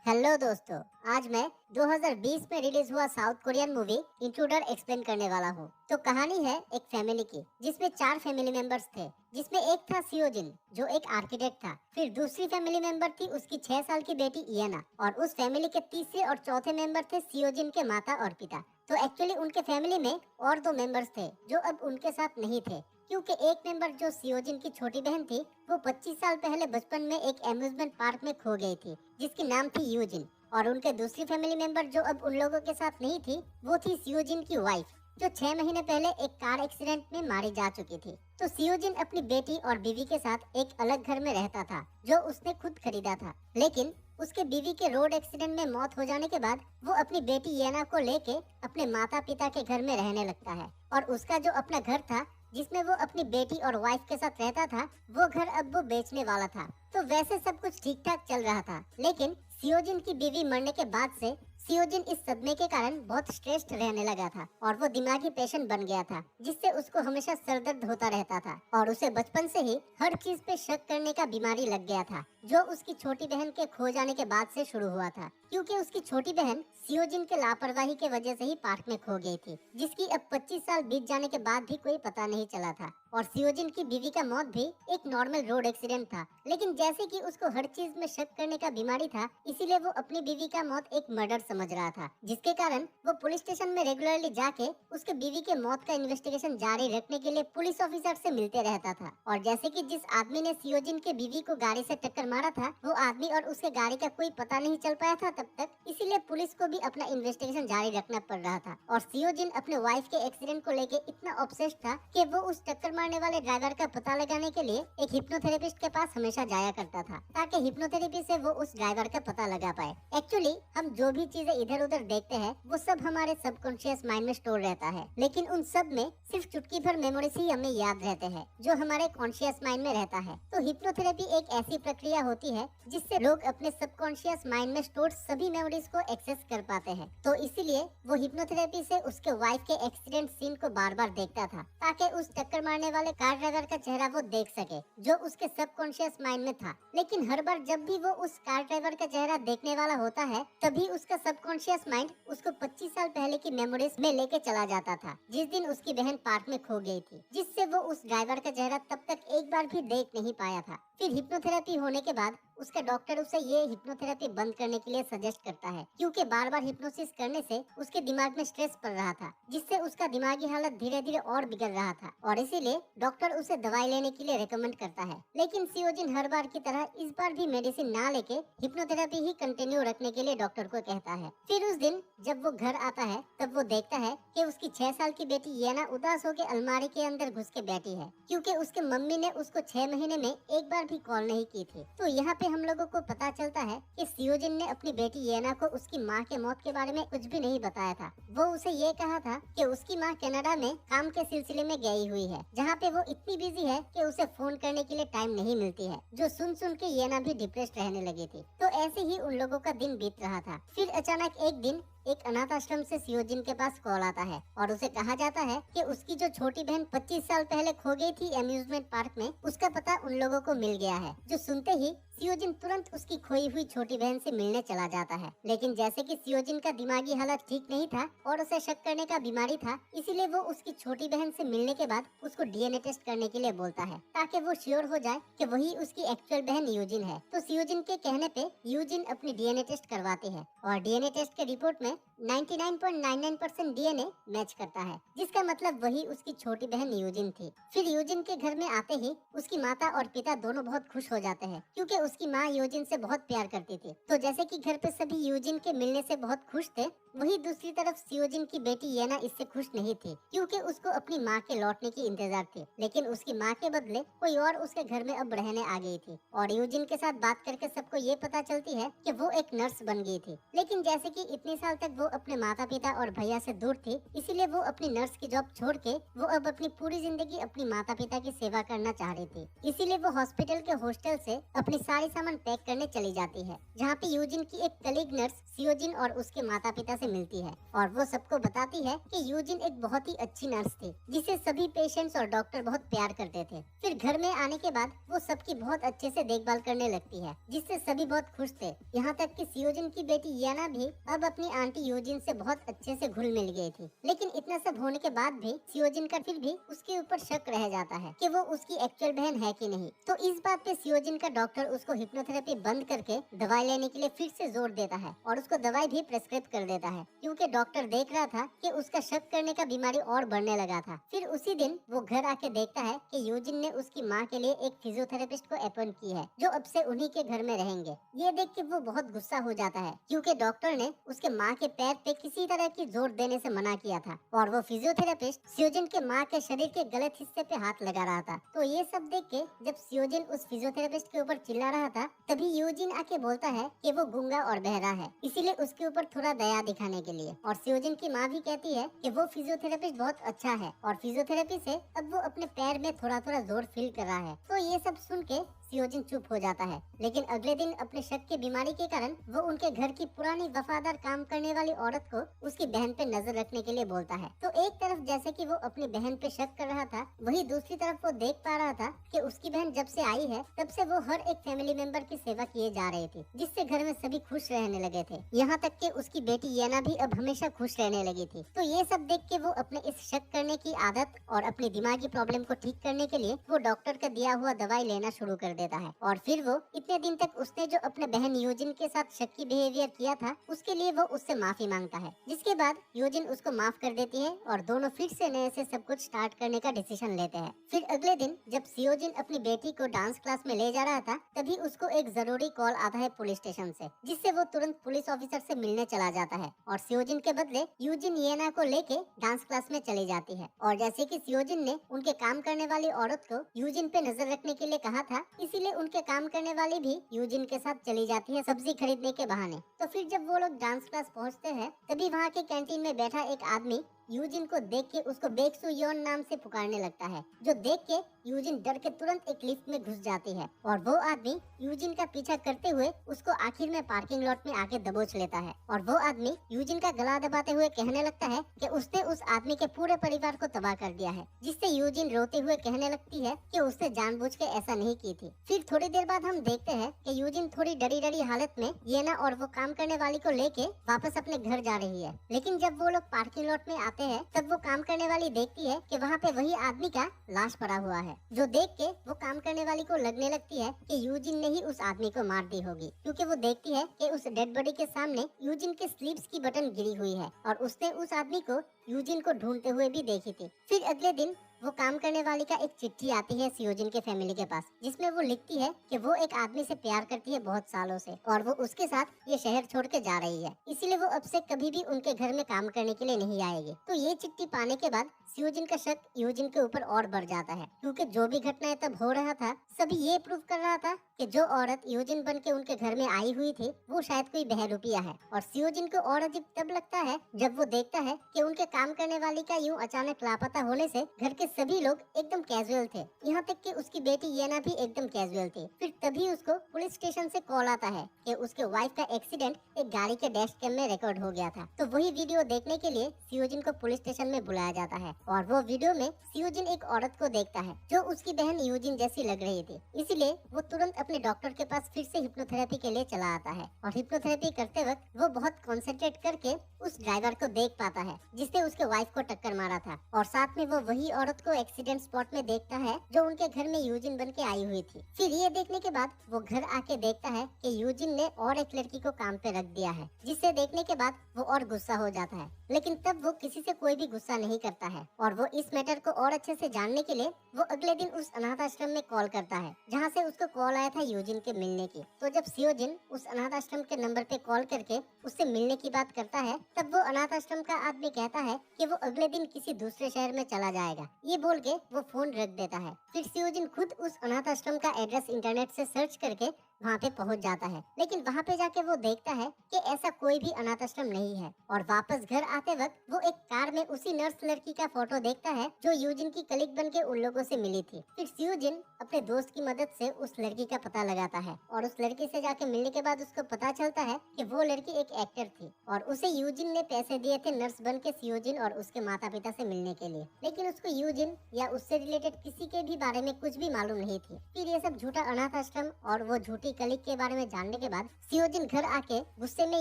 Hello दोस्तों, आज मैं 2020 में रिलीज हुआ south Korean movie intruder explain करने वाला हूँ। तो कहानी है एक फैमिली की जिसमें 4 फैमिली मेंबर्स थे, जिसमें एक था सियोजिन जो एक आर्किटेक्ट था। फिर दूसरी फैमिली मेंबर थी उसकी 6 साल की बेटी इयाना और उस फैमिली के तीसरे और चौथे मेंबर थे सियोजिन के माता और पिता। तो एक्चुअली उनके फैमिली में और 2 मेंबर्स थे जो अब उनके साथ नहीं थे, क्योंकि एक मेंबर जो सियोजिन की छोटी बहन थी वो 25 साल पहले बचपन में एक एम्यूजमेंट पार्क में खो गई थी, जिसकी नाम थी यूजिन। और उनके दूसरी फैमिली मेंबर जो अब उन लोगों के साथ नहीं थी वो थी सियोजिन की वाइफ, जो 6 महीने पहले एक कार एक्सीडेंट में मारी जा चुकी थी। तो सियोजिन अपनी बेटी और बीवी के साथ एक अलग घर में रहता था जो उसने खुद खरीदा था। लेकिन उसके बीवी के रोड एक्सीडेंट में मौत हो जाने के बाद वो अपनी बेटी येना को लेके अपने माता पिता के घर में रहने लगता है। और उसका जो अपना घर था जिसमें वो अपनी बेटी और वाइफ के साथ रहता था, वो घर अब वो बेचने वाला था। तो वैसे सब कुछ ठीक ठाक चल रहा था, लेकिन सियोजिन की बीवी मरने के बाद से सियोजिन इस सदमे के कारण बहुत स्ट्रेस्ड रहने लगा था और वो दिमागी पेशेंट बन गया था, जिससे उसको हमेशा सरदर्द होता रहता था और उसे बचपन से ही हर चीज पे शक करने का बीमारी लग गया था, जो उसकी छोटी बहन के खो जाने के बाद से शुरू हुआ था। क्योंकि उसकी छोटी बहन सियोजिन के लापरवाही के वजह से ही पार्क में खो गई थी, जिसकी अब 25 साल बीत जाने के बाद भी कोई पता नहीं चला था। और सियोजिन की बीवी का मौत भी एक नॉर्मल रोड एक्सीडेंट था, लेकिन जैसे कि उसको हर चीज में शक करने का बीमारी था, इसीलिए वो अपनी बीवी का मौत एक मर्डर समझ रहा था, जिसके कारण वो पुलिस स्टेशन में रेगुलरली जाके उसके बीवी के मौत का इन्वेस्टिगेशन जारी रखने के लिए पुलिस ऑफिसर से मिलते रहता था। और जैसे कि जिस आदमी ने सियोजिन के बीवी को गाड़ी से टक्कर मारा था, वो आदमी और उसके गाड़ी का कोई पता नहीं चल पाया था तब तक, इसीलिए पुलिस को भी अपना इन्वेस्टिगेशन जारी रखना पड़ रहा था। और सियोजिन अपने वाइफ के एक्सीडेंट को लेके इतना ऑब्सेस्ड था कि वो उस टक्कर मारने वाले ड्राइवर का पता लगाने के लिए एक हिप्नोथेरेपिस्ट के पास हमेशा जाया करता था, ताकि हिप्नोथेरेपी से वो उस ड्राइवर का पता लगा पाए। एक्चुअली हम जो भी चीजें इधर उधर देखते हैं वो सब हमारे सबकॉन्शियस माइंड में स्टोर रहता है, लेकिन उन सब में सिर्फ चुटकी भर मेमोरीज ही हमें याद रहते हैं जो हमारे कॉन्शियस माइंड में रहता है। तो हिप्नोथेरेपी एक ऐसी प्रक्रिया होती है जिससे लोग अपने सबकॉन्शियस माइंड में स्टोर सभी मेमोरीज को एक्सेस कर पाते हैं। तो इसीलिए वो हिप्नोथेरेपी से उसके वाइफ के एक्सीडेंट सीन को बार बार देखता था, ताकि उस टक्कर मारने वाले कार ड्राइवर का चेहरा वो देख सके जो उसके सबकॉन्शियस माइंड में था। लेकिन हर बार जब भी वो उस कार ड्राइवर का चेहरा देखने वाला होता है, तभी उसका सबकॉन्शियस माइंड उसको 25 साल पहले की मेमोरीज में लेके चला जाता था, जिस दिन उसकी बहन पार्क में खो गई थी, जिससे वो उस ड्राइवर का चेहरा तब तक एक बार भी देख नहीं पाया था। फिर हिप्नोथेरेपी होने के बाद उसका डॉक्टर उसे ये हिप्नोथेरेपी बंद करने के लिए सजेस्ट करता है, क्योंकि बार बार हिप्नोसिस करने से उसके दिमाग में स्ट्रेस पड़ रहा था, जिससे उसका दिमागी हालत धीरे धीरे और बिगड़ रहा था, और इसीलिए डॉक्टर उसे दवाई लेने के लिए रेकमेंड करता है। लेकिन सियोजिन हर बार की तरह इस बार भी मेडिसिन ना लेके हिप्नोथेरेपी ही कंटिन्यू रखने के लिए डॉक्टर को कहता है। फिर उस दिन जब वो घर आता है तब वो देखता है कि उसकी 6 साल की बेटी येना उदास होकर अलमारी के अंदर घुस के बैठी है, क्योंकि उसके मम्मी ने उसको 6 महीने में एक बार भी कॉल नहीं की थी। तो यहाँ पे हम लोगों को पता चलता है कि सियोजिन ने अपनी बेटी येना को उसकी माँ के मौत के बारे में कुछ भी नहीं बताया था। वो उसे ये कहा था कि उसकी माँ कनाडा में काम के सिलसिले में गई हुई है, जहाँ पे वो इतनी बिजी है कि उसे फोन करने के लिए टाइम नहीं मिलती है, जो सुन के येना भी डिप्रेस्ड रहने लगी थी। तो ऐसे ही उन लोगों का दिन बीत रहा था। फिर अचानक एक दिन एक अनाथ आश्रम से सियोजिन के पास कॉल आता है और उसे कहा जाता है कि उसकी जो छोटी बहन 25 साल पहले खो गई थी एम्यूजमेंट पार्क में, उसका पता उन लोगों को मिल गया है। जो सुनते ही सियोजिन तुरंत उसकी खोई हुई छोटी बहन से मिलने चला जाता है। लेकिन जैसे कि सियोजिन का दिमागी हालत ठीक नहीं था और उसे शक करने का बीमारी था, इसीलिए वो उसकी छोटी बहन से मिलने के बाद उसको डीएनए टेस्ट करने के लिए बोलता है, ताकि वो श्योर हो जाए कि वही उसकी एक्चुअल बहन यूजिन है। तो सियोजिन के कहने पे यूजिन अपनी डीएनए टेस्ट करवाती है और डीएनए टेस्ट के रिपोर्ट में 99.99% डीएनए मैच करता है, जिसका मतलब वही उसकी छोटी बहन यूजिन थी। फिर यूजिन के घर में आते ही उसकी माता और पिता दोनों बहुत खुश हो जाते हैं, क्योंकि उसकी माँ यूजिन से बहुत प्यार करती थी। तो जैसे कि घर पे सभी यूजिन के मिलने से बहुत खुश थे, वही दूसरी तरफ सियोजिन की बेटी येना इससे खुश नहीं थी, क्योंकि उसको अपनी माँ के लौटने की इंतजार थी। लेकिन उसकी माँ के बदले कोई और उसके घर में अब रहने आ गई थी, और यूजिन के साथ बात करके सबको ये पता चलती है कि वो एक नर्स बन गई थी। लेकिन जैसे कि इतने साल तक वो अपने माता पिता और भैया से दूर थी, इसीलिए वो अपनी नर्स की जॉब छोड़ के वो अब अपनी पूरी जिंदगी अपनी माता पिता की सेवा करना चाह रही थी। इसीलिए वो हॉस्पिटल के हॉस्टल से अपनी सारी सामान पैक करने चली जाती है, जहाँ पे यूजिन की एक कलीग नर्स सियोजिन और उसके माता पिता से मिलती है और वो सबको बताती है कि यूजिन एक बहुत ही अच्छी नर्स थी, जिसे सभी पेशेंट्स और डॉक्टर बहुत प्यार करते थे। फिर घर में आने के बाद वो सबकी बहुत अच्छे से देखभाल करने लगती है, जिससे सभी बहुत खुश थे। यहाँ तक कि सियोजिन की बेटी याना भी अब अपनी आंटी यूजिन से बहुत अच्छे से घुल मिल गई थी। लेकिन इतना सब होने के बाद भी सियोजिन का फिर भी उसके ऊपर शक रह जाता है कि वो उसकी एक्चुअल बहन है कि नहीं। तो इस बात पे सियोजिन का डॉक्टर उसको हिप्नोथेरेपी बंद करके दवाई लेने के लिए फिर से जोर देता है और उसको दवाई भी प्रेस्क्राइब कर देता है, क्योंकि डॉक्टर देख रहा था कि उसका शक करने का बीमारी और बढ़ने लगा था। फिर उसी दिन वो घर आके देखता है कि यूजिन ने उसकी माँ के लिए एक फिजियोथेरेपिस्ट को अपॉइंट की है, जो अब से उन्हीं के घर में रहेंगे। ये देख के वो बहुत गुस्सा हो जाता है, क्योंकि डॉक्टर ने उसके माँ के पैर पे किसी तरह की जोर देने से मना किया था और वो फिजियोथेरेपिस्ट सियोजिन के माँ के शरीर के गलत हिस्से पे हाथ लगा रहा था। तो ये सब देख के जब सियोजिन उस फिजियोथेरेपिस्ट के ऊपर चिल्ला रहा था, तभी यूजिन आके बोलता है कि वो गूंगा और बहरा है, इसीलिए उसके ऊपर थोड़ा दया दिखाने के लिए। और सियोजिन की माँ भी कहती है कि वो फिजियोथेरेपिस्ट बहुत अच्छा है और फिजियोथेरेपी से अब वो अपने पैर में थोड़ा थोड़ा जोर फील कर रहा है। तो ये सब सुन के सियोजिन चुप हो जाता है। लेकिन अगले दिन अपने शक की बीमारी के कारण वो उनके घर की पुरानी वफादार काम करने वाली औरत को उसकी बहन पे नजर रखने के लिए बोलता है। तो एक तरफ जैसे कि वो अपनी बहन पे शक कर रहा था, वही दूसरी तरफ वो देख पा रहा था कि उसकी बहन जब से आई है तब से वो हर एक फैमिली मेंबर की सेवा किए जा रही थी, जिससे घर में सभी खुश रहने लगे थे। यहाँ तक कि उसकी बेटी येना भी अब हमेशा खुश रहने लगी थी। तो ये सब देख के वो अपने इस शक करने की आदत और अपनी दिमागी प्रॉब्लम को ठीक करने के लिए वो डॉक्टर का दिया हुआ दवाई लेना शुरू कर देता है। और फिर वो इतने दिन तक उसने जो अपने बहन यूजिन के साथ शक्की बिहेवियर किया था, उसके लिए वो उससे माफी मांगता है, जिसके बाद यूजिन उसको माफ कर देती है और दोनों फिर से नए से सब कुछ स्टार्ट करने का डिसीजन लेते हैं। फिर अगले दिन जब सियोजिन अपनी बेटी को डांस क्लास में ले जा रहा था, तभी उसको एक जरूरी कॉल आता है पुलिस स्टेशन से, जिससे वो तुरंत पुलिस ऑफिसर से मिलने चला जाता है और सियोजिन के बदले यूजिन येना को लेके डांस क्लास में चली जाती है। और जैसे कि सियोजिन ने उनके काम करने वाली औरत को यूजिन पे नजर रखने के लिए कहा था, इसीलिए उनके काम करने वाली भी यूजिन के साथ चली जाती है सब्जी खरीदने के बहाने। तो फिर जब वो लोग डांस क्लास पहुंचते हैं, तभी वहाँ के कैंटीन में बैठा एक आदमी यूजिन को देख के उसको बेक्सु योन नाम से पुकारने लगता है, जो देख के यूजिन डर के तुरंत एक लिफ्ट में घुस जाती है और वो आदमी यूजिन का पीछा करते हुए उसको आखिर में पार्किंग लॉट में आके दबोच लेता है। और वो आदमी यूजिन का गला दबाते हुए कहने लगता है कि उसने उस आदमी के पूरे परिवार को तबाह कर दिया है, जिससे यूजिन रोते हुए कहने लगती है कि उसने जानबूझ के ऐसा नहीं की थी। फिर थोड़ी देर बाद हम देखते हैं कि यूजिन थोड़ी डरी डरी हालत में येना और वो काम करने वाली को लेके वापस अपने घर जा रही है। लेकिन जब वो लोग पार्किंग लॉट में आते हैं, तब वो काम करने वाली देखती है कि वहाँ पे वही आदमी का लाश पड़ा हुआ है, जो देख के वो काम करने वाली को लगने लगती है कि यूजिन ने ही उस आदमी को मार दी होगी, क्योंकि वो देखती है कि उस डेड बॉडी के सामने यूजिन के स्लीव्स की बटन गिरी हुई है और उसने उस आदमी को यूजिन को ढूंढते हुए भी देखी थी। फिर अगले दिन वो काम करने वाली का एक चिट्ठी आती है सियोजिन के फैमिली के पास, जिसमें वो लिखती है कि वो एक आदमी से प्यार करती है बहुत सालों से और वो उसके साथ ये शहर छोड़ के जा रही है, इसीलिए वो अब से कभी भी उनके घर में काम करने के लिए नहीं आएगी। तो ये चिट्ठी पाने के बाद सियोजिन का शक यूजिन के ऊपर और बढ़ जाता है, क्योंकि जो भी घटनाएं तब हो रहा था सभी ये प्रूव कर रहा था कि जो औरत यूजिन बन के उनके घर में आई हुई थी वो शायद कोई बहरूपिया है। और सियोजिन को और अजीब तब लगता है जब वो देखता है कि उनके काम करने वाली का यूं अचानक लापता होने से घर के सभी लोग एकदम कैजुअल थे, यहाँ तक कि उसकी बेटी येना भी एकदम कैजुअल थी। फिर तभी उसको पुलिस स्टेशन से कॉल आता है कि उसके वाइफ का एक्सीडेंट एक गाड़ी के डैश कैम में रिकॉर्ड हो गया था। तो वही वीडियो देखने के लिए सियोजिन को पुलिस स्टेशन में बुलाया जाता है और वो वीडियो में सियोजिन एक औरत को देखता है जो उसकी बहन यूजिन जैसी लग रही थी, इसलिए वो तुरंत अपने डॉक्टर के पास फिर से हिप्नोथेरेपी के लिए चला आता है। और हिप्नोथेरेपी करते वक्त वो बहुत कॉन्सेंट्रेट करके उस ड्राइवर को देख पाता है जिसने उसके वाइफ को टक्कर मारा था, और साथ में वो वही औरत को एक्सीडेंट स्पॉट में देखता है जो उनके घर में यूजिन बन के आई हुई थी। फिर ये देखने के बाद वो घर आके देखता है कि यूजिन ने और एक लड़की को काम पे रख दिया है, जिससे देखने के बाद वो और गुस्सा हो जाता है। लेकिन तब वो किसी से कोई भी गुस्सा नहीं करता है और वो इस मैटर को और अच्छे से जानने के लिए वो अगले दिन उस अनाथ आश्रम में कॉल करता है, जहाँ से उसको कॉल आया था था यूजिन के मिलने की। तो जब सियोजिन उस अनाथ आश्रम के नंबर पे कॉल करके उससे मिलने की बात करता है, तब वो अनाथ आश्रम का आदमी कहता है कि वो अगले दिन किसी दूसरे शहर में चला जाएगा। ये बोल के वो फोन रख देता है। फिर सियोजिन खुद उस अनाथ आश्रम का एड्रेस इंटरनेट से सर्च करके वहाँ पे पहुँच जाता है, लेकिन वहाँ पे जाके वो देखता है कि ऐसा कोई भी अनाथ आश्रम नहीं है। और वापस घर आते वक्त वो एक कार में उसी नर्स लड़की का फोटो देखता है जो यूजिन की कलीग बन के उन लोगों से मिली थी। फिर सियोजिन अपने दोस्त की मदद से उस लड़की का पता लगाता है और उस लड़की से जाके मिलने के बाद उसको पता चलता है कि वो लड़की एक एक्टर थी और उसे यूजिन ने पैसे दिए थे नर्स बन के सियोजिन और उसके माता पिता से मिलने के लिए। लेकिन उसको यूजिन या उससे रिलेटेड किसी के भी बारे में कुछ भी मालूम नहीं थी। फिर ये सब झूठा अनाथ आश्रम और वो झूठी कलीग के बारे में जानने के बाद सियोजिन घर आके गुस्से में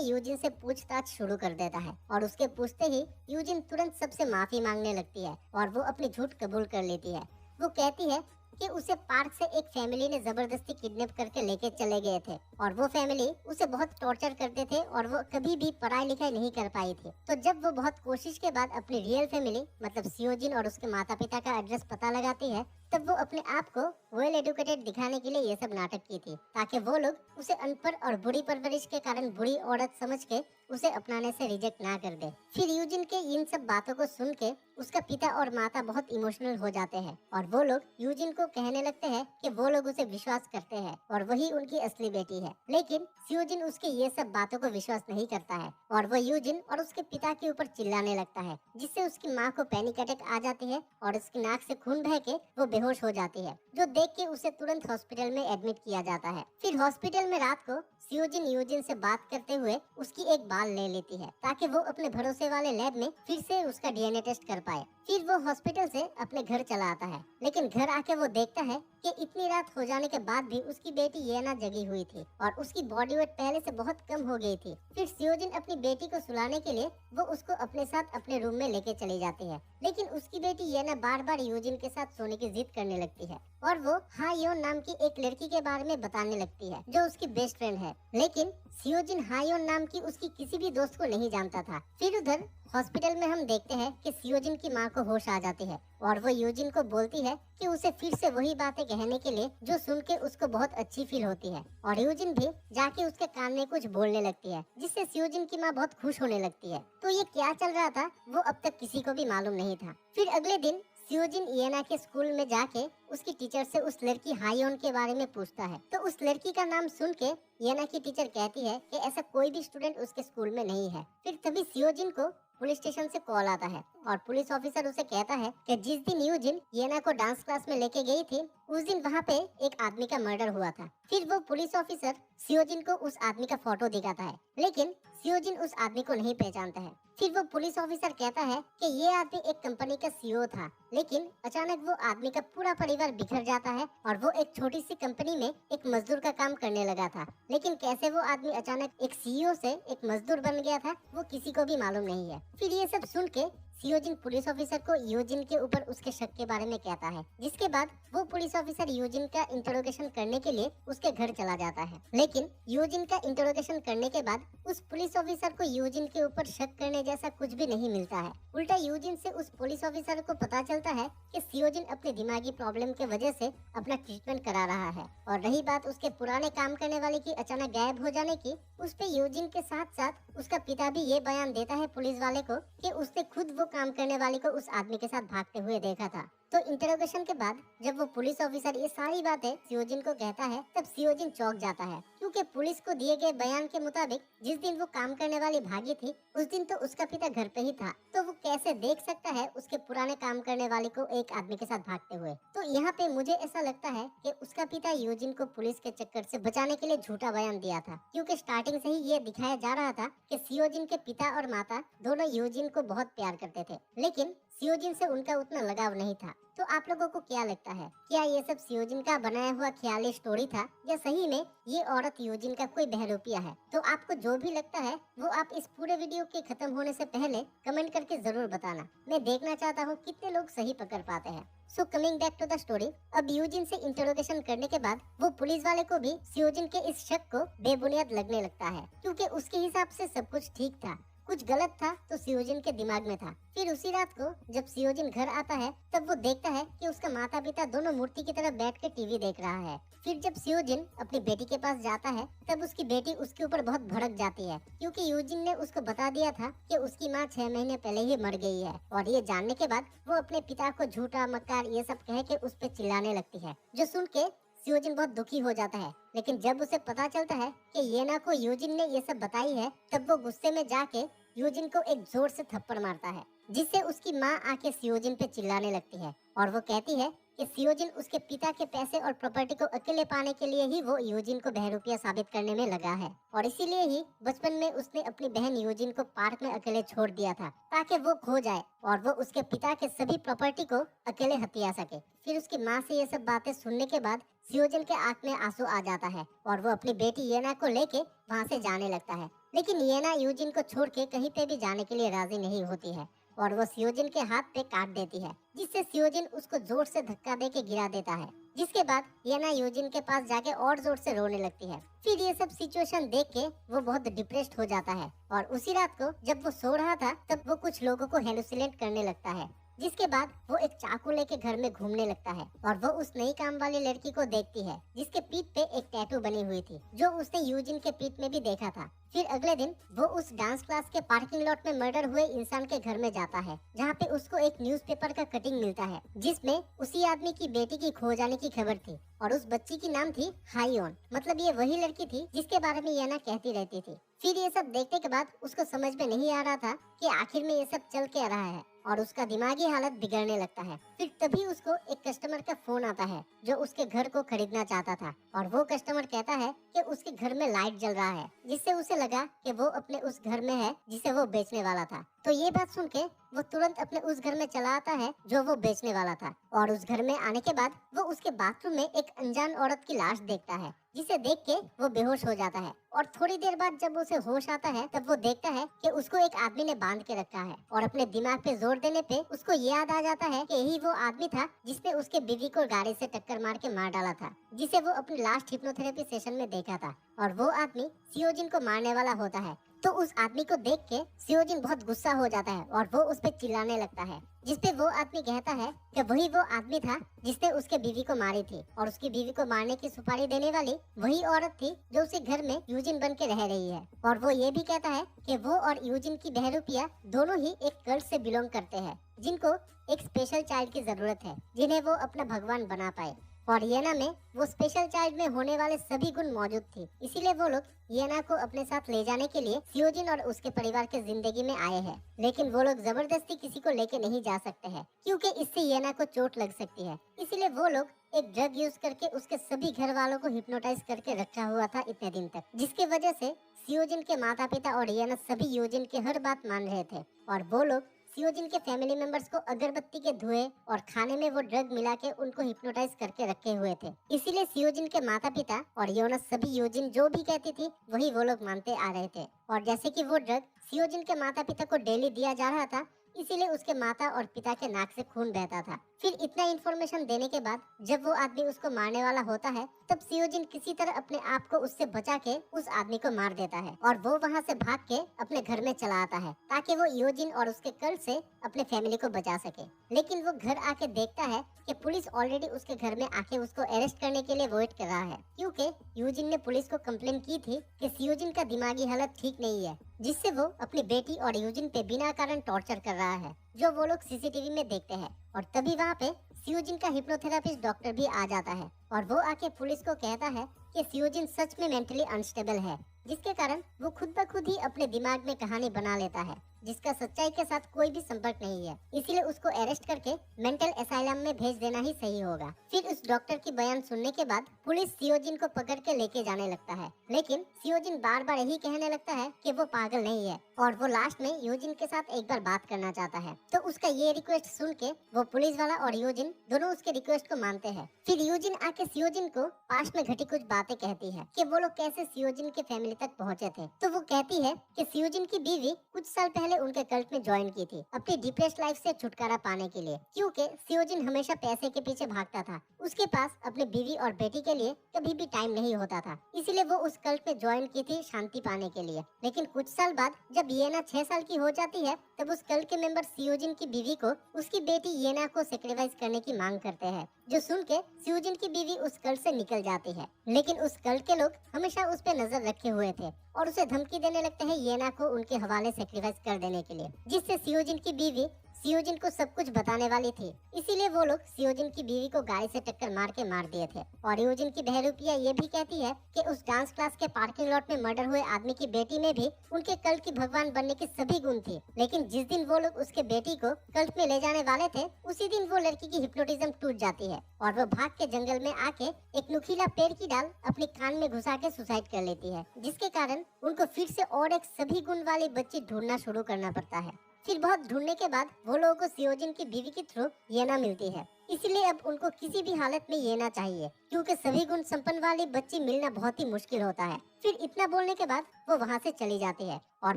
यूजिन से पूछताछ शुरू कर देता है और उसके पूछते ही यूजिन तुरंत सबसे माफी मांगने लगती है और वो अपनी झूठ कबूल कर लेती है। वो कहती है कि उसे पार्क से एक फैमिली ने जबरदस्ती किडनैप करके लेके चले गए थे और वो फैमिली उसे बहुत टॉर्चर करते थे और वो कभी भी पढ़ाई लिखाई नहीं कर पाई थी। तो जब वो बहुत कोशिश के बाद अपनी रियल फैमिली मतलब सियोजिन और उसके माता पिता का एड्रेस पता लगाती है, तब वो अपने आप को वेल एडुकेटेड दिखाने के लिए ये सब नाटक की थी ताकि वो लोग उसे अनपढ़ और बुरी परवरिश के कारण बुरी औरत समझ के उसे अपनाने से रिजेक्ट ना कर दे। फिर यूजिन के इन सब बातों को सुन के उसका पिता और माता बहुत इमोशनल हो जाते हैं और वो लोग यूजिन को कहने लगते हैं कि वो लोग उसे विश्वास करते हैं और वही उनकी असली बेटी है। लेकिन सियोजिन उसके ये सब बातों को विश्वास नहीं करता है और वो यूजिन और उसके पिता के ऊपर चिल्लाने लगता है, जिससे उसकी माँ को पैनिक अटैक आ जाती है और उसकी नाक से खून बह के वो बेहोश हो जाती है, जो देख के उसे तुरंत हॉस्पिटल में एडमिट किया जाता है। फिर हॉस्पिटल में रात को सियोजिन यूजिन से बात करते हुए उसकी एक बाल ले लेती है ताकि वो अपने भरोसे वाले लैब में फिर से उसका डीएनए टेस्ट कर पाए। फिर वो हॉस्पिटल से अपने घर चला आता है, लेकिन घर आके वो देखता है कि इतनी रात हो जाने के बाद भी उसकी बेटी येना जगी हुई थी और उसकी बॉडी वेट पहले से बहुत कम हो गई थी। फिर सियोजिन अपनी बेटी को सुलाने के लिए वो उसको अपने साथ अपने रूम में लेके चली जाती है, लेकिन उसकी बेटी येना बार बार यूजिन के साथ सोने की जिद करने लगती है और वो हायोन नाम की एक लड़की के बारे में बताने लगती है जो उसकी बेस्ट फ्रेंड है। लेकिन सियोजिन हायोन नाम की उसकी किसी भी दोस्त को नहीं जानता था। फिर उधर हॉस्पिटल में हम देखते हैं कि सियोजिन की माँ को होश आ जाती है और वो यूजिन को बोलती है कि उसे फिर से वही बातें कहने के लिए जो सुन के उसको बहुत अच्छी फील होती है और यूजिन भी जाके उसके कान में कुछ बोलने लगती है, जिससे सियोजिन की माँ बहुत खुश होने लगती है। तो ये क्या चल रहा था वो अब तक किसी को भी मालूम नहीं था। फिर अगले दिन सियोजिन येना के स्कूल में जाके उसकी टीचर से उस लड़की हायोन के बारे में पूछता है। तो उस लड़की का नाम सुन के येना की टीचर कहती है कि ऐसा कोई भी स्टूडेंट उसके स्कूल में नहीं है। फिर तभी सियोजिन को पुलिस स्टेशन से कॉल आता है और पुलिस ऑफिसर उसे कहता है कि जिस दिन यूजिन येना को डांस क्लास में लेके गई थी उस दिन वहाँ पे एक आदमी का मर्डर हुआ था। फिर वो पुलिस ऑफिसर सियोजिन को उस आदमी का फोटो दिखाता है, लेकिन सियोजिन उस आदमी को नहीं पहचानता है। फिर वो पुलिस ऑफिसर कहता है कि ये आदमी एक कंपनी का सीईओ था, लेकिन अचानक वो आदमी का पूरा परिवार बिखर जाता है और वो एक छोटी सी कंपनी में एक मजदूर का काम करने लगा था। लेकिन कैसे वो आदमी अचानक एक सीईओ से एक मजदूर बन गया था वो किसी को भी मालूम नहीं है। फिर ये सब सुन के सियोजिन पुलिस ऑफिसर को यूजिन के ऊपर उसके शक के बारे में कहता है, जिसके बाद वो पुलिस ऑफिसर यूजिन का इंटरोगेशन करने के लिए उसके घर चला जाता है। लेकिन यूजिन का इंटरोगेशन करने के बाद उस पुलिस ऑफिसर को यूजिन के ऊपर शक करने जैसा कुछ भी नहीं मिलता है। उल्टा यूजिन से उस पुलिस ऑफिसर को पता चलता है कि सियोजिन अपनी दिमागी प्रॉब्लम के वजह से अपना ट्रीटमेंट करा रहा है। और रही बात उसके पुराने काम करने वाले की अचानक गायब हो जाने की, उस पे यूजिन के साथ साथ उसका पिता भी ये बयान देता है पुलिस वाले को कि उसने खुद वो काम करने वाले को उस आदमी के साथ भागते हुए देखा था। तो इंटरोगेशन के बाद जब वो पुलिस ऑफिसर ये सारी बातें सियोजिन को कहता है, तब सियोजिन चौंक जाता है, क्योंकि पुलिस को दिए गए बयान के मुताबिक जिस दिन वो काम करने वाली भागी थी उस दिन तो उसका पिता घर पे ही था। तो वो कैसे देख सकता है उसके पुराने काम करने वाले को एक आदमी के साथ भागते हुए। तो यहाँ पे मुझे ऐसा लगता है कि उसका पिता यूजिन को पुलिस के चक्कर से बचाने के लिए झूठा बयान दिया था, क्योंकि स्टार्टिंग से ही ये दिखाया जा रहा था कि सियोजिन के पिता और माता दोनों यूजिन को बहुत प्यार करते थे, लेकिन सियोजिन से उनका उतना लगाव नहीं था। तो आप लोगों को क्या लगता है, क्या ये सब सियोजिन का बनाया हुआ ख्याली स्टोरी था या सही में ये औरत यूजिन का कोई बहरूपिया है? तो आपको जो भी लगता है वो आप इस पूरे वीडियो के खत्म होने से पहले कमेंट करके जरूर बताना। मैं देखना चाहता हूँ कितने लोग सही पकड़ पाते हैं। So coming back to the story, अब यूजिन से इंटरोगेशन करने के बाद वो पुलिस वाले को भी सियोजिन के इस शक को बेबुनियाद लगने लगता है, क्योंकि उसके हिसाब से सब कुछ ठीक था। कुछ गलत था तो सियोजिन के दिमाग में था। फिर उसी रात को जब सियोजिन घर आता है तब वो देखता है कि उसका माता पिता दोनों मूर्ति की तरफ बैठ के टीवी देख रहा है। फिर जब सियोजिन अपनी बेटी के पास जाता है तब उसकी बेटी उसके ऊपर बहुत भड़क जाती है, क्योंकि यूजिन ने उसको बता दिया था कि उसकी माँ 6 महीने पहले ही मर गई है। और ये जानने के बाद वो अपने पिता को झूठा मक्कार ये सब कह के उस पर चिल्लाने लगती है, जो सुन के सियोजिन बहुत दुखी हो जाता है। लेकिन जब उसे पता चलता है कि येना को यूजिन ने ये सब बताई है तब वो गुस्से में जाके यूजिन को एक जोर से थप्पड़ मारता है, जिससे उसकी माँ आके सियोजिन पे चिल्लाने लगती है और वो कहती है कि सियोजिन उसके पिता के पैसे और प्रॉपर्टी को अकेले पाने के लिए ही वो यूजिन को बहरूपिया साबित करने में लगा है। और इसीलिए ही बचपन में उसने अपनी बहन यूजिन को पार्क में अकेले छोड़ दिया था ताकि वो खो जाए और वो उसके पिता के सभी प्रॉपर्टी को अकेले हथिया सके। फिर उसकी माँ से ये सब बातें सुनने के बाद सियोजिन के आंख में आंसू आ जाता है और वो अपनी बेटी येना को लेके वहाँ से जाने लगता है। लेकिन येना यूजिन को छोड़ के कहीं पे भी जाने के लिए राजी नहीं होती है और वो सियोजिन के हाथ पे काट देती है, जिससे सियोजिन उसको जोर से धक्का दे के गिरा देता है। जिसके बाद येना यूजिन के पास जाके और जोर से रोने लगती है। फिर ये सब सिचुएशन देख के वो बहुत डिप्रेस्ड हो जाता है और उसी रात को जब वो सो रहा था तब वो कुछ लोगों को हेलुसिनेट करने लगता है। जिसके बाद वो एक चाकू लेके घर में घूमने लगता है और वो उस नई काम वाली लड़की को देखती है जिसके पीठ पे एक टैटू बनी हुई थी, जो उसने यूजिन के पीठ में भी देखा था। फिर अगले दिन वो उस डांस क्लास के पार्किंग लॉट में मर्डर हुए इंसान के घर में जाता है, जहाँ पे उसको एक न्यूज़पेपर का कटिंग मिलता है जिसमें उसी आदमी की बेटी की खो जाने की खबर थी और उस बच्ची की नाम थी हाईओन। मतलब ये वही लड़की थी जिसके बारे में येना कहती रहती थी। फिर ये सब देखने के बाद उसको समझ में नहीं आ रहा था कि आखिर में ये सब चल क्या रहा है और उसका दिमागी हालत बिगड़ने लगता है। फिर तभी उसको एक कस्टमर का फोन आता है जो उसके घर को खरीदना चाहता था और वो कस्टमर कहता है कि उसके घर में लाइट जल रहा है, जिससे उसे लगा कि वो अपने उस घर में है जिसे वो बेचने वाला था। तो ये बात सुन के वो तुरंत अपने उस घर में चला आता है जो वो बेचने वाला था और उस घर में आने के बाद वो उसके बाथरूम में एक अनजान औरत की लाश देखता है, जिसे देख के वो बेहोश हो जाता है। और थोड़ी देर बाद जब उसे होश आता है तब वो देखता है कि उसको एक आदमी ने बांध के रखा है और अपने दिमाग पे जोर देने पे उसको याद आ जाता है कि यही वो आदमी था जिसने उसके बीवी को गाड़ी से टक्कर मार के मार डाला था, जिसे वो अपनी लास्ट हिप्नोथेरेपी सेशन में देखा था। और वो आदमी सियोजिन को मारने वाला होता है। तो उस आदमी को देख के सियोजिन बहुत गुस्सा हो जाता है और वो उस पे चिल्लाने लगता है, जिसपे वो आदमी कहता है कि वही वो आदमी था जिसने उसके बीवी को मारी थी और उसकी बीवी को मारने की सुपारी देने वाली वही औरत थी जो उसी घर में यूजिन बन के रह रही है। और वो ये भी कहता है कि वो और यूजिन की बहरूपिया दोनों ही एक कल्ट से बिलोंग करते हैं, जिनको एक स्पेशल चाइल्ड की जरूरत है जिन्हें वो अपना भगवान बना पाए। और येना में वो स्पेशल चाइल्ड में होने वाले सभी गुण मौजूद थी, इसीलिए वो लोग येना को अपने साथ ले जाने के लिए सियोजिन और उसके परिवार के जिंदगी में आए हैं। लेकिन वो लोग जबरदस्ती किसी को लेके नहीं जा सकते हैं, क्योंकि इससे येना को चोट लग सकती है। इसीलिए वो लोग एक ड्रग यूज करके उसके सभी घर वालों को हिप्नोटाइज करके रखा हुआ था इतने दिन तक, जिसके वजह से सियोजिन के माता पिता और येना सभी यूजिन की हर बात मान रहे थे। और वो लोग सियोजिन के फैमिली मेंबर्स को अगरबत्ती के धुएं और खाने में वो ड्रग मिला के उनको हिप्नोटाइज करके रखे हुए थे। इसीलिए सियोजिन के माता पिता और योना सभी यूजिन जो भी कहती थी वही वो लोग मानते आ रहे थे। और जैसे कि वो ड्रग सियोजिन के माता पिता को डेली दिया जा रहा था, इसीलिए उसके माता और पिता के नाक से खून बहता था। फिर इतना इन्फॉर्मेशन देने के बाद जब वो आदमी उसको मारने वाला होता है तब सियोजिन किसी तरह अपने आप को उससे बचा के उस आदमी को मार देता है और वो वहाँ से भाग के अपने घर में चला आता है ताकि वो यूजिन और उसके कल्ट से अपने फैमिली को बचा सके। लेकिन वो घर आके देखता है कि पुलिस ऑलरेडी उसके घर में आके उसको अरेस्ट करने के लिए वेट कर रहा है, क्योंकि यूजिन ने पुलिस को कंप्लेन की थी कि सियोजिन का दिमागी हालत ठीक नहीं है, जिससे वो अपनी बेटी और यूजिन पे बिना कारण टॉर्चर कर रहा है, जो वो लोग सीसीटीवी में देखते हैं। और तभी वहाँ पे सियोजिन का हिप्नोथेरापिस्ट डॉक्टर भी आ जाता है और वो आके पुलिस को कहता है कि सियोजिन सच में मेंटली अनस्टेबल है, जिसके कारण वो खुद ब खुद ही अपने दिमाग में कहानी बना लेता है जिसका सच्चाई के साथ कोई भी संपर्क नहीं है। इसीलिए उसको अरेस्ट करके मेंटल एसाइलम में भेज देना ही सही होगा। फिर उस डॉक्टर की बयान सुनने के बाद पुलिस सियोजिन को पकड़ के लेके जाने लगता है, लेकिन सियोजिन बार बार यही कहने लगता है कि वो पागल नहीं है और वो लास्ट में यूजिन के साथ एक बार बात करना चाहता है। तो उसका ये रिक्वेस्ट सुन के वो पुलिस वाला और यूजिन दोनों उसके रिक्वेस्ट को मानते हैं। फिर यूजिन आके सियोजिन को पास्ट में घटी कुछ बातें कहती है कि वो लोग कैसे सियोजिन के फैमिली तक पहुँचे थे। तो वो कहती है कि सियोजिन की बीवी कुछ साल पहले पहले उनके कल्ट में ज्वाइन की थी अपनी डिप्रेस्ड लाइफ से छुटकारा पाने के लिए, क्योंकि सियोजिन हमेशा पैसे के पीछे भागता था। उसके पास अपने बीवी और बेटी के लिए कभी भी टाइम नहीं होता था, इसीलिए वो उस कल्ट में ज्वाइन की थी शांति पाने के लिए। लेकिन कुछ साल बाद जब येना 6 साल की हो जाती है, तब उस कल्ट के मेंबर सियोजिन की बीवी को उसकी बेटी येना को सेक्रीफाइस करने की मांग करते हैं, जो सुन के सियोजिन की बीवी उस कल्ट से निकल जाती है। लेकिन उस कल्ट के लोग हमेशा उस पे नजर रखे हुए थे और उसे धमकी देने लगते हैं येना को उनके हवाले सेक्रीफाइस कर देने के लिए, जिससे सियोजिन की बीवी सियोजिन को सब कुछ बताने वाली थी। इसीलिए वो लोग सियोजिन की बीवी को गाड़ी से टक्कर मार के मार दिए थे। और सियोजिन की बहरूपिया ये भी कहती है कि उस डांस क्लास के पार्किंग लॉट में मर्डर हुए आदमी की बेटी में भी उनके कल्ट की भगवान बनने की सभी गुण थी। लेकिन जिस दिन वो लोग उसके बेटी को कल्ट में ले जाने वाले थे, उसी दिन वो लड़की की हिप्नोटिज्म टूट जाती है और वो भाग के जंगल में आके एक नुकीला पेड़ की डाल अपने कान में घुसा के सुसाइड कर लेती है, जिसके कारण उनको फिर से और एक सभी गुण वाली बच्ची ढूंढना शुरू करना पड़ता है। फिर बहुत ढूंढने के बाद वो लोगों को सियोजिन की बीवी के थ्रू येना मिलती है। इसलिए अब उनको किसी भी हालत में येना चाहिए, क्योंकि सभी गुण संपन्न वाली बच्ची मिलना बहुत ही मुश्किल होता है। फिर इतना बोलने के बाद वो वहाँ से चली जाती है और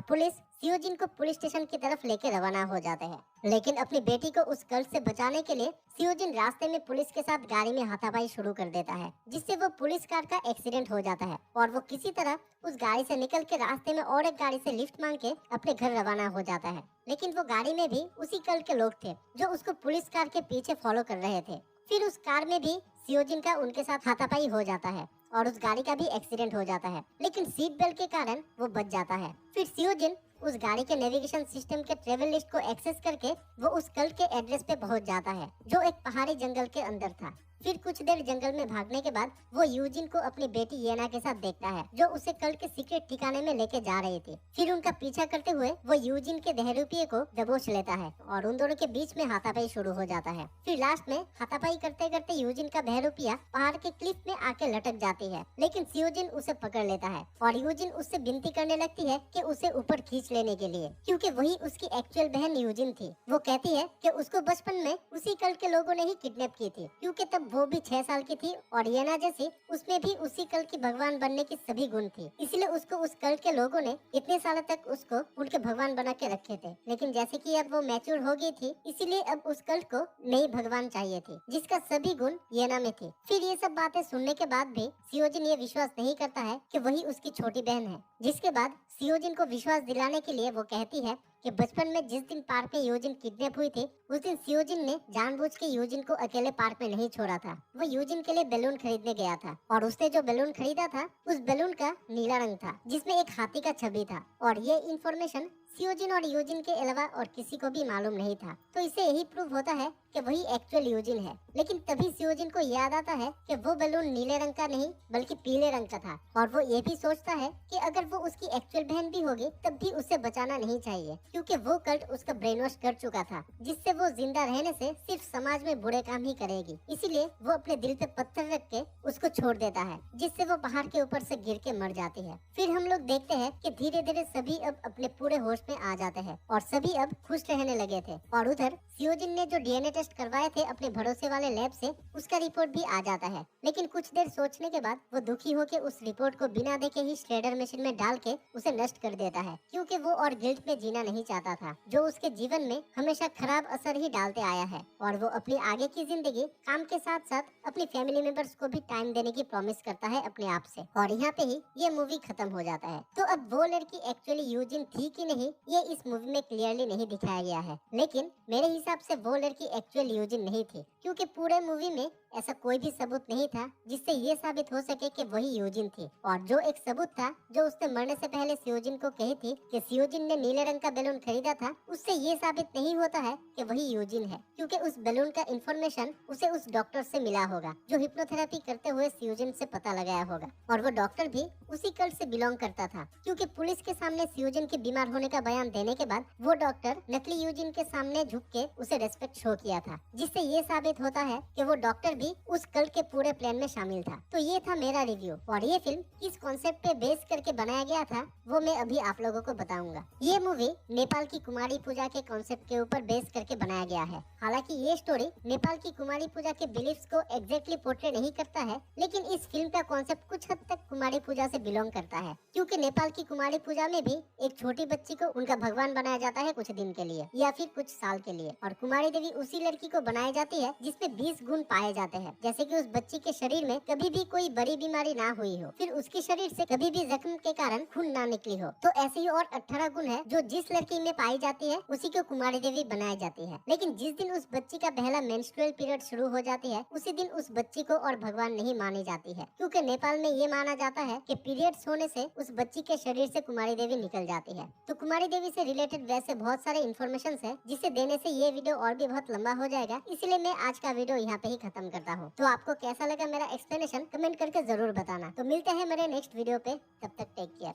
पुलिस सियोजिन को पुलिस स्टेशन की तरफ लेके रवाना हो जाते हैं। लेकिन अपनी बेटी को उस कल्ट से बचाने के लिए सियोजिन रास्ते में पुलिस के साथ गाड़ी में हाथापाई शुरू कर देता है, जिससे वो पुलिस कार का एक्सीडेंट हो जाता है और वो किसी तरह उस गाड़ी से निकल के रास्ते में और एक गाड़ी से लिफ्ट मांग के अपने घर रवाना हो जाता है। लेकिन वो गाड़ी में भी उसी कल्ट के लोग थे जो उसको पुलिस कार के पीछे फॉलो कर रहे थे। फिर उस कार में भी सियोजिन का उनके साथ हाथापाई हो जाता है और उस गाड़ी का भी एक्सीडेंट हो जाता है, लेकिन सीट बेल्ट के कारण वो बच जाता है। फिर सियोजिन उस गाड़ी के नेविगेशन सिस्टम के ट्रेवल लिस्ट को एक्सेस करके वो उस कल्ट के एड्रेस पे पहुंच जाता है, जो एक पहाड़ी जंगल के अंदर था। फिर कुछ देर जंगल में भागने के बाद वो यूजिन को अपनी बेटी येना के साथ देखता है, जो उसे कल्ट के सीक्रेट ठिकाने में लेके जा रही थी। फिर उनका पीछा करते हुए वो यूजिन के बहरूपिये को दबोच लेता है और उन दोनों के बीच में हाथापाई शुरू हो जाता है। फिर लास्ट में हाथापाई करते करते यूजिन का बहरूपिया पहाड़ के क्लिफ में आके लटक जाती है, लेकिन सियोजिन उसे पकड़ लेता है और यूजिन उससे विनती करने लगती है कि उसे ऊपर खींच लेने के लिए, क्योंकि वही उसकी एक्चुअल बहन यूजिन थी। वो कहती है कि उसको बचपन में उसी कल्ट के लोगों ने ही किडनैप की थी, क्योंकि तब वो भी 6 साल की थी और येना जैसी उसमें भी उसी कल्ट की भगवान बनने की सभी गुण थी। इसलिए उसको उस कल्ट के लोगों ने इतने सालों तक उसको उनके भगवान बना के रखे थे। लेकिन जैसे कि अब वो मैच्योर हो गई थी, इसीलिए अब उस कल्ट को नई भगवान चाहिए थी, जिसका सभी गुण येना में थे। फिर ये सब बातें सुनने के बाद भी सियोजिन ये विश्वास नहीं करता है कि वही उसकी छोटी बहन है। जिसके बाद सियोजिन को विश्वास दिलाने के लिए वो कहती है कि बचपन में जिस दिन पार्क में यूजिन किडनैप हुई थी, उस दिन सियोजिन ने जानबूझ के यूजिन को अकेले पार्क में नहीं छोड़ा था। वो यूजिन के लिए बैलून खरीदने गया था और उसने जो बैलून खरीदा था, उस बैलून का नीला रंग था, जिसमें एक हाथी का छवि था। और ये इन्फॉर्मेशन सियोजिन और यूजिन के अलावा और किसी को भी मालूम नहीं था। तो इससे यही प्रूव होता है कि वही एक्चुअल यूजिन है। लेकिन तभी सियोजिन को याद आता है कि वो बैलून नीले रंग का नहीं बल्कि पीले रंग का था, और वो ये भी सोचता है कि अगर वो उसकी एक्चुअल बहन भी होगी तब भी उसे बचाना नहीं चाहिए, क्योंकि वो कल्ट उसका ब्रेन वॉश कर चुका था, जिससे वो जिंदा रहने से सिर्फ समाज में बुरे काम ही करेगी। इसीलिए वो अपने दिल पे पत्थर रख के उसको छोड़ देता है, जिससे वो पहाड़ के ऊपर से गिर के मर जाती है। फिर हम लोग देखते हैं कि धीरे धीरे सभी अब अपने पूरे होश में आ जाते हैं और सभी अब खुश रहने लगे थे। और उधर सियोजिन ने जो डीएनए टेस्ट करवाए थे अपने भरोसे वाले लैब से, उसका रिपोर्ट भी आ जाता है। लेकिन कुछ देर सोचने के बाद वो दुखी होकर उस रिपोर्ट को बिना देखे ही श्रेडर मशीन में डाल के उसे नष्ट कर देता है, क्योंकि वो और गिल्ट में जीना नहीं चाहता था, जो उसके जीवन में हमेशा खराब असर ही डालते आया है। और वो अपनी आगे की जिंदगी काम के साथ साथ अपनी फैमिली मेंबर्स को भी टाइम देने की प्रॉमिस करता है अपने आप से। और यहाँ पे ही ये मूवी खत्म हो जाता है। तो अब वो लड़की एक्चुअली यूजिन थी कि नहीं, ये इस मूवी में क्लियरली नहीं दिखाया गया है। लेकिन मेरे हिसाब से वो लड़की एक्चुअल यूजिन नहीं थी, क्योंकि पूरे मूवी में ऐसा कोई भी सबूत नहीं था जिससे ये साबित हो सके कि वही यूजिन थी। और जो एक सबूत था जो उसने मरने से पहले सियोजिन को कही थी कि सियोजिन ने नीले रंग का बैलून खरीदा था, उससे ये साबित नहीं होता है कि वही यूजिन है, क्योंकि उस बैलून का इंफॉर्मेशन उसे उस डॉक्टर से मिला होगा जो हिप्नोथेरेपी करते हुए सियोजिन से पता लगाया होगा। और वो डॉक्टर भी उसी कल्ट से बिलोंग करता था, क्योंकि पुलिस के सामने सियोजिन के बीमार होने का बयान देने के बाद वो डॉक्टर नकली यूजिन के सामने झुक के उसे रेस्पेक्ट शो किया था, जिससे ये साबित होता है कि वो डॉक्टर भी उस कल्ट के पूरे प्लान में शामिल था। तो ये था मेरा रिव्यू, और ये फिल्म किस कॉन्सेप्ट पे बेस करके बनाया गया था वो मैं अभी आप लोगों को बताऊंगा। ये मूवी नेपाल की कुमारी पूजा के कॉन्सेप्ट के ऊपर बेस करके बनाया गया है। हालांकि ये स्टोरी नेपाल की कुमारी पूजा के बिलीफ्स को एग्जैक्टली पोर्ट्रे नहीं करता है, लेकिन इस फिल्म का कॉन्सेप्ट कुछ हद तक कुमारी पूजा से बिलोंग करता है, क्योंकि नेपाल की कुमारी पूजा में भी एक छोटी बच्ची को उनका भगवान बनाया जाता है कुछ दिन के लिए या फिर कुछ साल के लिए, और कुमारी देवी उसी लड़की को बनाई जाती है जिसमें 20 गुण पाए जाते हैं, जैसे कि उस बच्ची के शरीर में कभी भी कोई बड़ी बीमारी ना हुई हो, फिर उसके शरीर से कभी भी जख्म के कारण खून ना निकली हो। तो ऐसे ही और 18 गुण है जो जिस लड़की में पाई जाती है उसी को कुमारी देवी बनाई जाती है। लेकिन जिस दिन उस बच्ची का पहला मेंस्ट्रुअल पीरियड शुरू हो जाती है उसी दिन उस बच्ची को और भगवान नहीं मानी जाती है, क्योंकि नेपाल में ये माना जाता है कि पीरियड्स होने से उस बच्ची के शरीर से कुमारी देवी निकल जाती है। तो कुमारी देवी से रिलेटेड वैसे बहुत सारे इन्फॉर्मेशन है जिसे देने से ये वीडियो और भी बहुत लंबा हो जाएगा, इसलिए मैं आज का वीडियो यहाँ पे ही खत्म करता हूँ। तो आपको कैसा लगा मेरा एक्सप्लेनेशन कमेंट करके जरूर बताना। तो मिलते हैं मेरे नेक्स्ट वीडियो पे, तब तक टेक केयर।